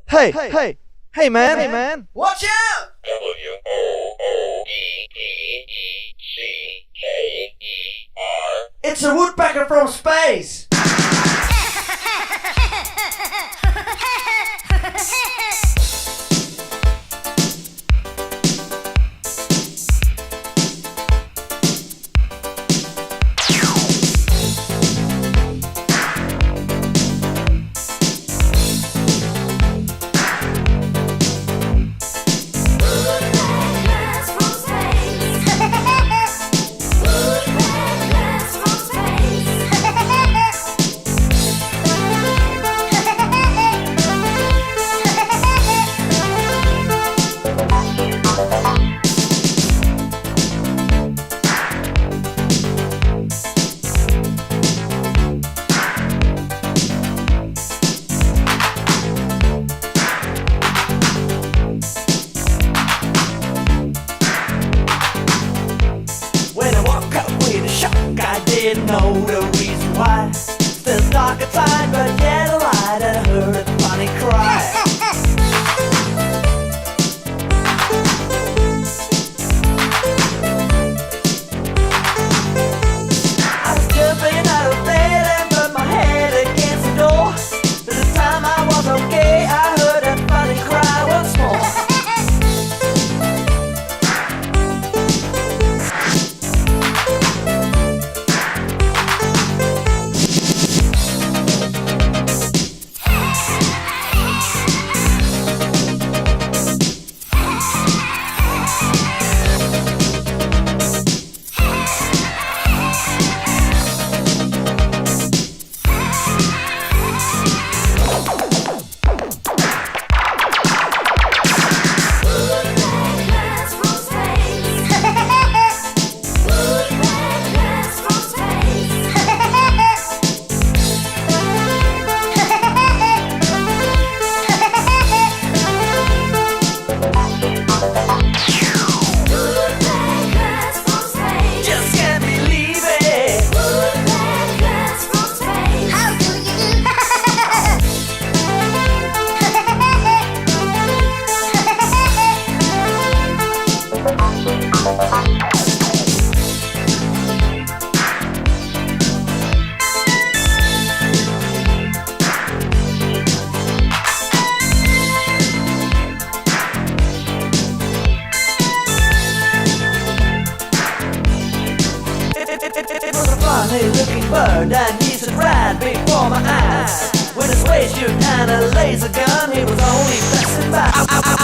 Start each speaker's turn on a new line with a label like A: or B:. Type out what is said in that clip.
A: Hey, man!
B: Watch out!
C: Woodpecker.
B: It's a woodpecker from space! I didn't know the reason why. Still dark outside, but yet a light, and I heard a funny cry. I was jumping out of bed and put my head against the door. By the time I was okay, I heard a funny cry once more. It was a funny-looking bird and he stood right before my eyes. With his waist, you and a laser gun, he was only passing by.